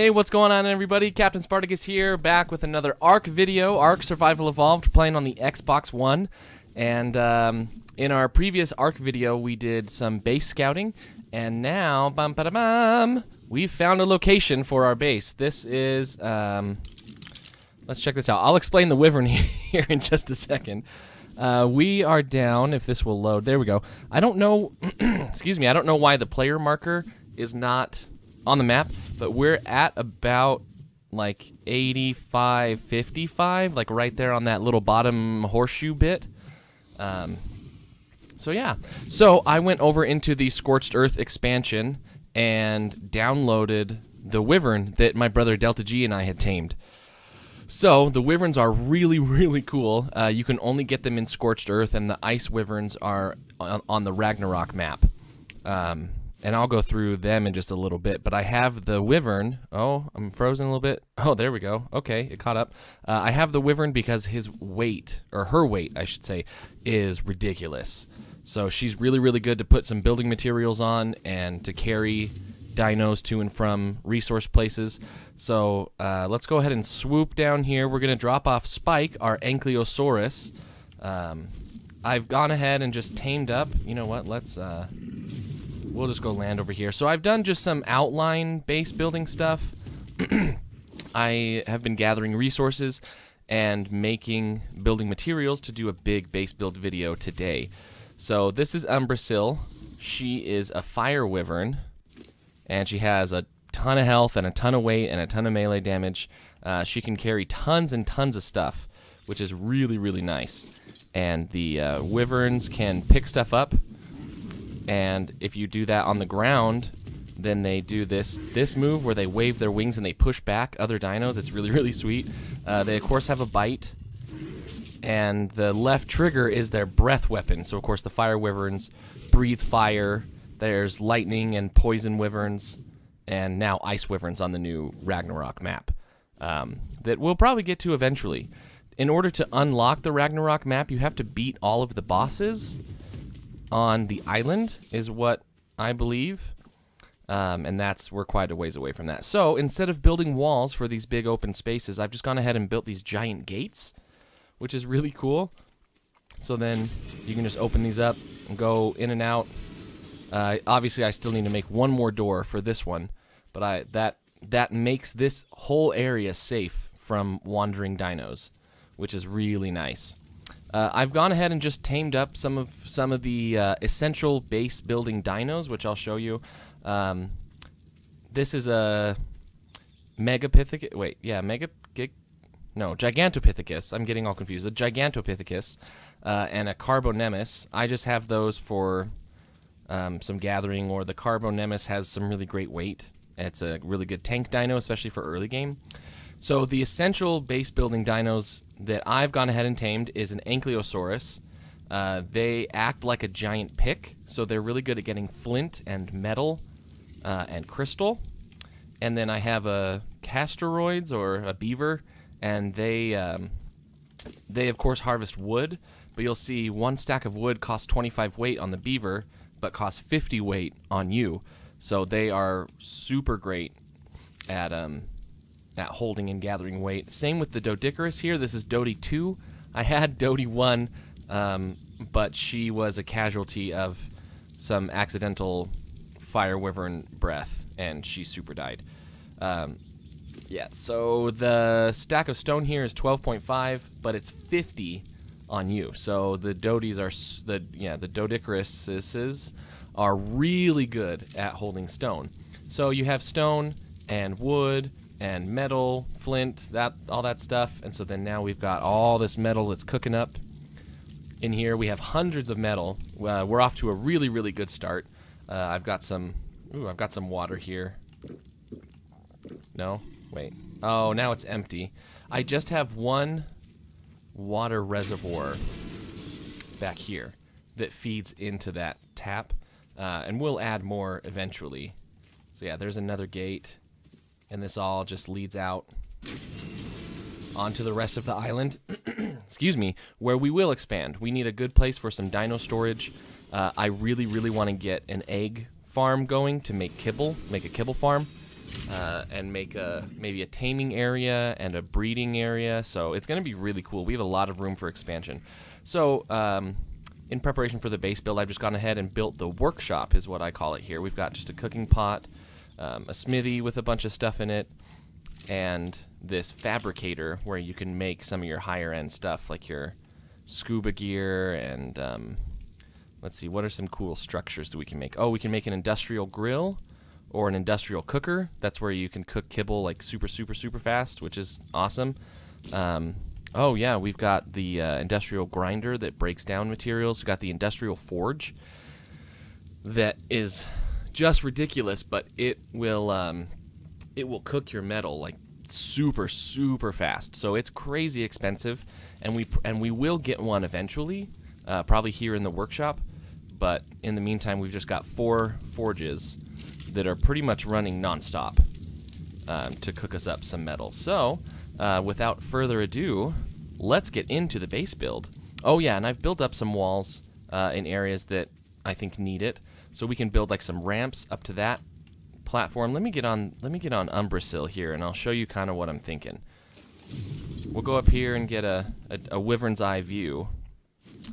Hey, what's going on, everybody? Captain Spartacus here, back with another ARK video, ARK Survival Evolved, playing on the Xbox One. And in our previous ARK video, we did some base scouting, and now, we've found a location for our base. This is, let's check this out. I'll explain the Wyvern here in just a second. We are down, if this will load, there we go. I don't know, excuse me, I don't know why the player marker is not on the map, but we're at about like 85, 55, like right there on that little bottom horseshoe bit. So yeah, so I went over into the Scorched Earth expansion and downloaded the Wyvern that my brother Delta G and I had tamed. So the Wyverns are really, really cool. You can only get them in Scorched Earth, and the Ice Wyverns are on the Ragnarok map. And I'll go through them in just a little bit, but I have the Wyvern. Oh, I'm frozen a little bit. Oh, there we go. Okay, it caught up. I have the Wyvern because his weight, or her weight, I should say, is ridiculous. So she's really, really good to put some building materials on and to carry dinos to and from resource places. So let's go ahead and swoop down here. We're going to drop off Spike, our Ankylosaurus. I've gone ahead and just tamed up. You know what? Let's... we'll just go land over here. So I've done just some outline base building stuff. I have been gathering resources and making building materials to do a big base build video today. So this is Umbrasil. She is a fire wyvern, and she has a ton of health and a ton of weight and a ton of melee damage. She can carry tons and tons of stuff, which is really, really nice. And the wyverns can pick stuff up. And if you do that on the ground, then they do this move where they wave their wings and they push back other dinos. It's really, really sweet. They, of course, have a bite. And the left trigger is their breath weapon. So, of course, the fire wyverns breathe fire. There's lightning and poison wyverns. And now ice wyverns on the new Ragnarok map that we'll probably get to eventually. In order to unlock the Ragnarok map, you have to beat all of the bosses on the island, is what I believe, and we're quite a ways away from that. So instead of building walls for these big open spaces, I've just gone ahead and built these giant gates, which is really cool. So then you can just open these up and go in and out. Obviously, I still need to make one more door for this one, but that makes this whole area safe from wandering dinos, which is really nice. I've gone ahead and just tamed up some of the essential base building dinos, which I'll show you. This is a Megapithecus. Wait, yeah, Gigantopithecus. I'm getting all confused. A Gigantopithecus and a Carbonemus. I just have those for some gathering, or the Carbonemus has some really great weight. It's a really good tank dino, especially for early game. So the essential base building dinos that I've gone ahead and tamed is an Ankylosaurus. They act like a giant pick, so they're really good at getting flint and metal and crystal. And then I have a Castoroids, or a beaver, and they of course harvest wood, but you'll see one stack of wood costs 25 weight on the beaver, but costs 50 weight on you. So they are super great at holding and gathering weight. Same with the Doedicurus here. This is Dodie 2. I had Dodie 1, but she was a casualty of some accidental fire wyvern breath, and she super died. Yeah, so the stack of stone here is 12.5, but it's 50 on you. So the Dodies are the Doedicuruses are really good at holding stone. So you have stone and wood and metal, flint, all that stuff. And so then now we've got all this metal that's cooking up in here. We have hundreds of metal. We're off to a really, really good start. I've got some water here. No? Wait. Oh, now it's empty. I just have one water reservoir back here that feeds into that tap. And we'll add more eventually. So yeah, there's another gate. And this all just leads out onto the rest of the island. Excuse me, where we will expand. We need a good place for some dino storage. I really, really want to get an egg farm going to make a kibble farm. and make maybe a taming area and a breeding area. So it's going to be really cool. We have a lot of room for expansion. So in preparation for the base build, I've just gone ahead and built the workshop, is what I call it here. We've got just a cooking pot, a smithy with a bunch of stuff in it, and this fabricator where you can make some of your higher end stuff like your scuba gear and let's see, what are some cool structures that we can make? Oh, we can make an industrial grill or an industrial cooker. That's where you can cook kibble like super fast, which is awesome. Oh yeah, we've got the industrial grinder that breaks down materials. We've got the industrial forge that is just ridiculous, but it will cook your metal like super fast. So it's crazy expensive, and we will get one eventually, probably here in the workshop. But in the meantime, we've just got 4 forges that are pretty much running nonstop to cook us up some metal. So without further ado, let's get into the base build. Oh yeah, and I've built up some walls in areas that I think need it, so we can build like some ramps up to that platform. Let me get on Umbrasil here, and I'll show you kind of what I'm thinking. We'll go up here and get a wyvern's eye view,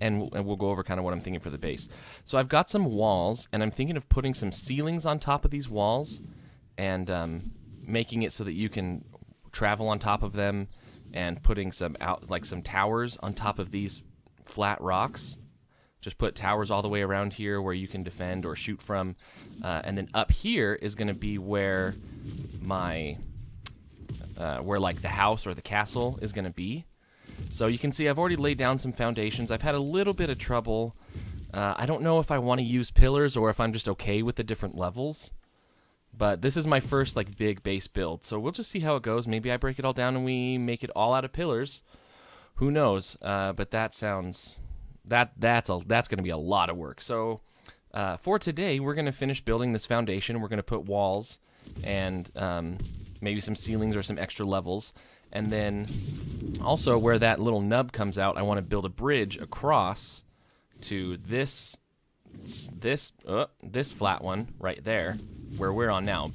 and we'll go over kind of what I'm thinking for the base. So I've got some walls, and I'm thinking of putting some ceilings on top of these walls, and making it so that you can travel on top of them, and putting some towers on top of these flat rocks. Just put towers all the way around here where you can defend or shoot from, and then up here is going to be where my where like the house or the castle is going to be. So you can see I've already laid down some foundations. I've had a little bit of trouble. I don't know if I want to use pillars or if I'm just okay with the different levels. But this is my first like big base build, so we'll just see how it goes. Maybe I break it all down and we make it all out of pillars. Who knows? But that sounds that's going to be a lot of work. So for today, we're going to finish building this foundation. We're going to put walls and maybe some ceilings or some extra levels. And then also where that little nub comes out, I want to build a bridge across to this flat one right there where we're on now.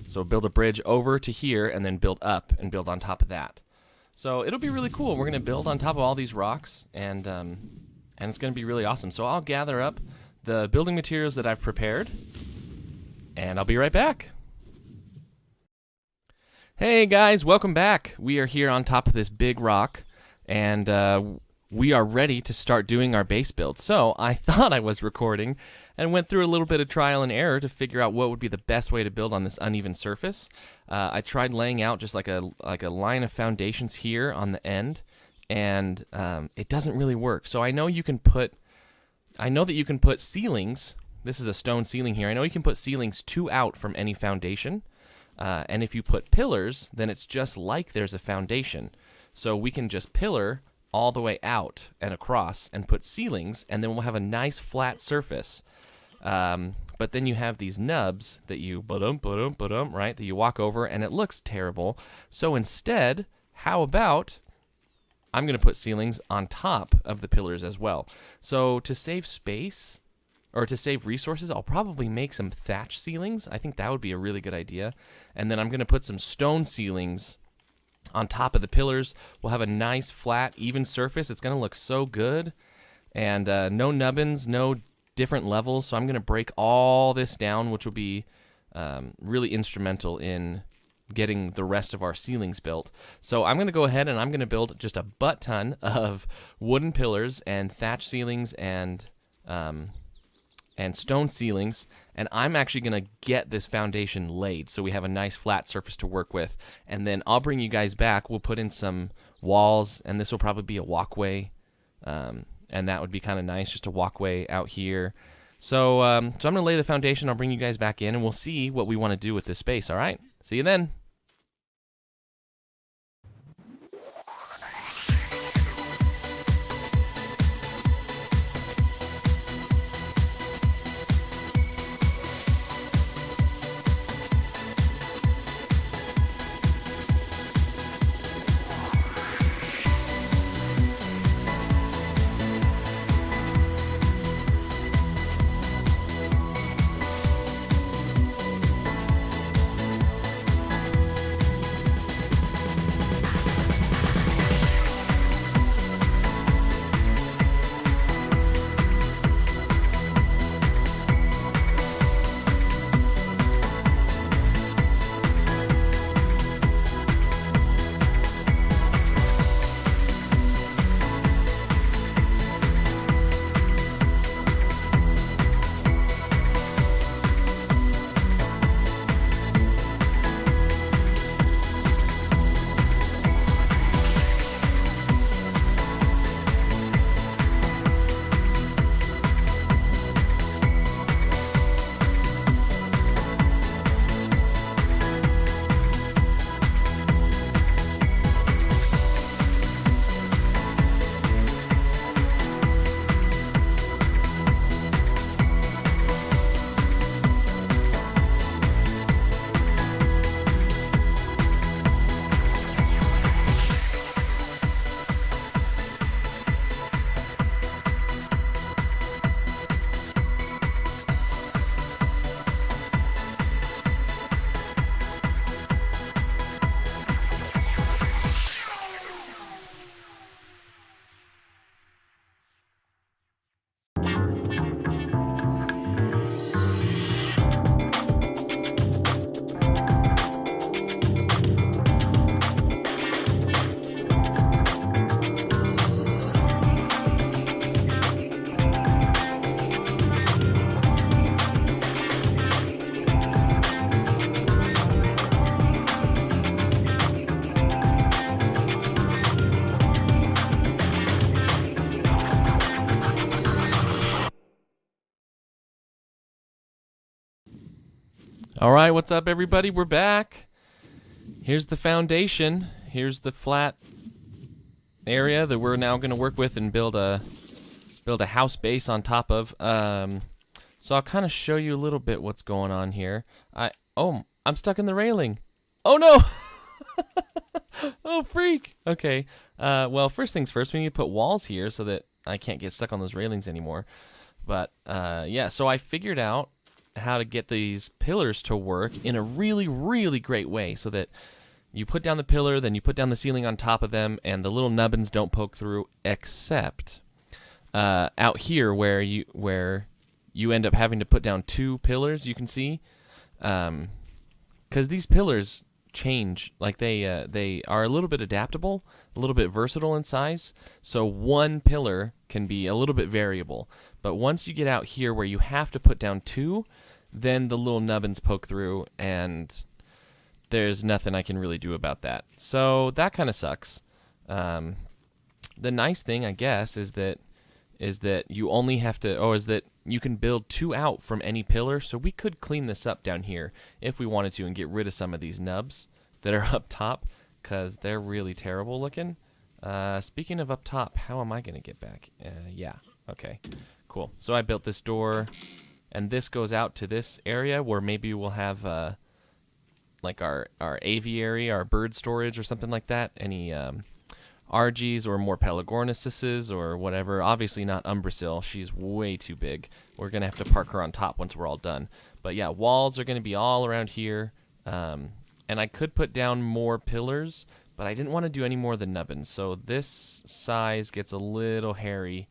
So build a bridge over to here and then build up and build on top of that. So it'll be really cool. We're going to build on top of all these rocks, and it's going to be really awesome. So I'll gather up the building materials that I've prepared, and I'll be right back. Hey guys, welcome back. We are here on top of this big rock, and we are ready to start doing our base build. So I thought I was recording and went through a little bit of trial and error to figure out what would be the best way to build on this uneven surface. I tried laying out just like a line of foundations here on the end, and it doesn't really work. So I know that you can put ceilings. This is a stone ceiling here. I know you can put ceilings 2 out from any foundation. And if you put pillars, then it's just like there's a foundation. So we can just pillar all the way out and across and put ceilings, and then we'll have a nice flat surface. But then you have these nubs that you right, that you walk over, and it looks terrible. So instead, how about I'm going to put ceilings on top of the pillars as well. So to save space, or to save resources, I'll probably make some thatch ceilings. I think that would be a really good idea. And then I'm going to put some stone ceilings on top of the pillars. We'll have a nice, flat, even surface. It's going to look so good. And no nubbins, no different levels. So I'm going to break all this down, which will be really instrumental in getting the rest of our ceilings built. So I'm going to go ahead and I'm going to build just a butt ton of wooden pillars and thatch ceilings and stone ceilings, and I'm actually going to get this foundation laid so we have a nice flat surface to work with, and then I'll bring you guys back. We'll put in some walls, and this will probably be a walkway, and that would be kind of nice, just a walkway out here. So I'm going to lay the foundation. I'll bring you guys back in, and we'll see what we want to do with this space, all right? See you then. All right, what's up, everybody? We're back. Here's the foundation. Here's the flat area that we're now going to work with and build a house base on top of. So I'll kind of show you a little bit what's going on here. I'm stuck in the railing. Oh no! Oh freak! Okay. Well, first things first, we need to put walls here so that I can't get stuck on those railings anymore. But yeah, so I figured out how to get these pillars to work in a really, really great way so that you put down the pillar, then you put down the ceiling on top of them, and the little nubbins don't poke through, except out here where you end up having to put down 2 pillars, you can see, because these pillars change, like they are a little bit adaptable, a little bit versatile in size, so one pillar can be a little bit variable. But once you get out here where you have to put down 2, then the little nubbins poke through, and there's nothing I can really do about that. So that kind of sucks. The nice thing, I guess, is that you only have to, is that you can build 2 out from any pillar. So we could clean this up down here if we wanted to and get rid of some of these nubs that are up top, because they're really terrible looking. Speaking of up top, how am I going to get back? Yeah, okay, cool. So I built this door, and this goes out to this area where maybe we'll have like our aviary, our bird storage or something like that. Any RGs or more Pelagornises or whatever. Obviously not Umbrasil. She's way too big. We're going to have to park her on top once we're all done. But yeah, walls are going to be all around here. And I could put down more pillars, but I didn't want to do any more than nubbins. So this size gets a little hairy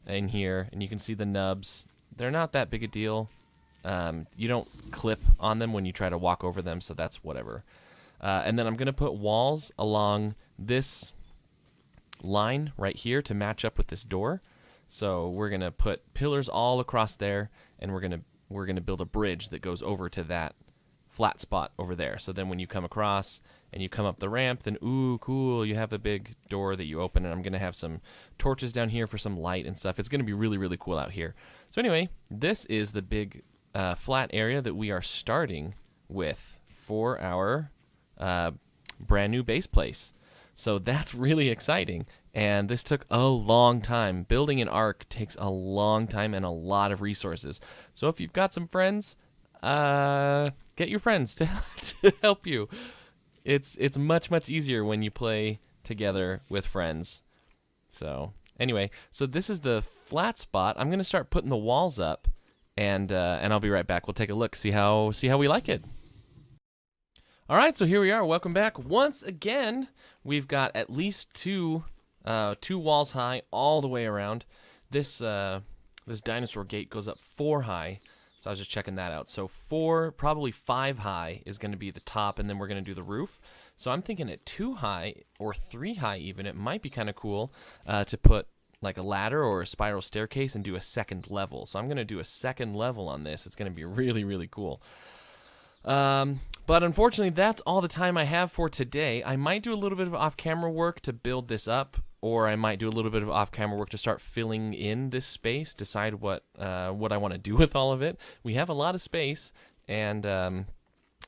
in here, and you can see the nubs. They're not that big a deal. You don't clip on them when you try to walk over them, so that's whatever. And then I'm going to put walls along this line right here to match up with this door. So we're going to put pillars all across there, and we're going to build a bridge that goes over to that flat spot over there. So then when you come across and you come up the ramp, then ooh, cool, you have a big door that you open, and I'm going to have some torches down here for some light and stuff. It's going to be really, really cool out here. So anyway, this is the big flat area that we are starting with for our brand new base place. So that's really exciting, and this took a long time. Building an ARK takes a long time and a lot of resources. So if you've got some friends, get your friends to help you. It's much, much easier when you play together with friends. So anyway, so this is the flat spot. I'm gonna start putting the walls up, and I'll be right back. We'll take a look, see how we like it. All right, so here we are. Welcome back once again. We've got at least 2 walls high all the way around. This dinosaur gate goes up 4 high. So I was just checking that out. So 4, probably 5 high is going to be the top, and then we're going to do the roof. So I'm thinking at 2 high or 3 high even, it might be kind of cool to put like a ladder or a spiral staircase and do a second level. So I'm going to do a second level on this. It's going to be really, really cool. But unfortunately, that's all the time I have for today. I might do a little bit of off-camera work to build this up, or I might do a little bit of off-camera work to start filling in this space, decide what I want to do with all of it. We have a lot of space, and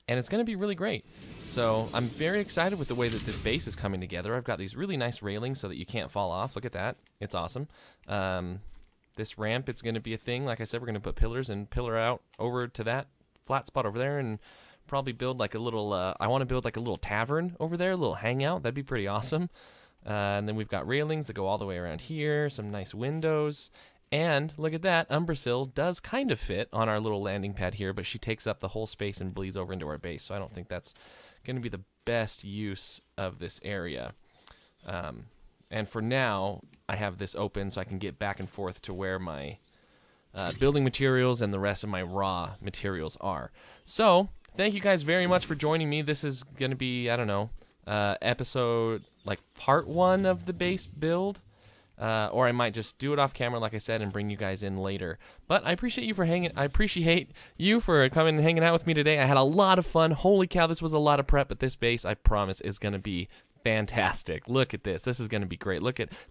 it's going to be really great. So I'm very excited with the way that this base is coming together. I've got these really nice railings so that you can't fall off. Look at that. It's awesome. This ramp, it's going to be a thing. Like I said, we're going to put pillars and pillar out over to that flat spot over there, and probably build like a little, I want to build like a little tavern over there, a little hangout. That'd be pretty awesome. And then we've got railings that go all the way around here, some nice windows. And look at that, Umbrasil does kind of fit on our little landing pad here, but she takes up the whole space and bleeds over into our base. So I don't think that's going to be the best use of this area. And for now, I have this open so I can get back and forth to where my building materials and the rest of my raw materials are. So thank you guys very much for joining me. This is going to be, I don't know, episode, like part 1 of the base build. Or I might just do it off camera, like I said, and bring you guys in later. But I appreciate you for coming and hanging out with me today. I had a lot of fun. Holy cow, this was a lot of prep, but this base, I promise, is going to be fantastic. Look at this. This is going to be great.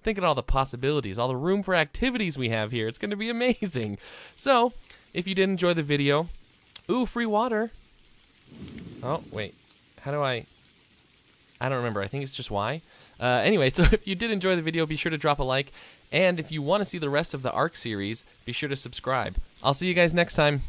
Think at all the possibilities, all the room for activities we have here. It's going to be amazing. So, if you did enjoy the video, ooh, free water. Oh, wait. How do I don't remember. I think it's just Y. Anyway, so if you did enjoy the video, be sure to drop a like. And if you want to see the rest of the ARK series, be sure to subscribe. I'll see you guys next time.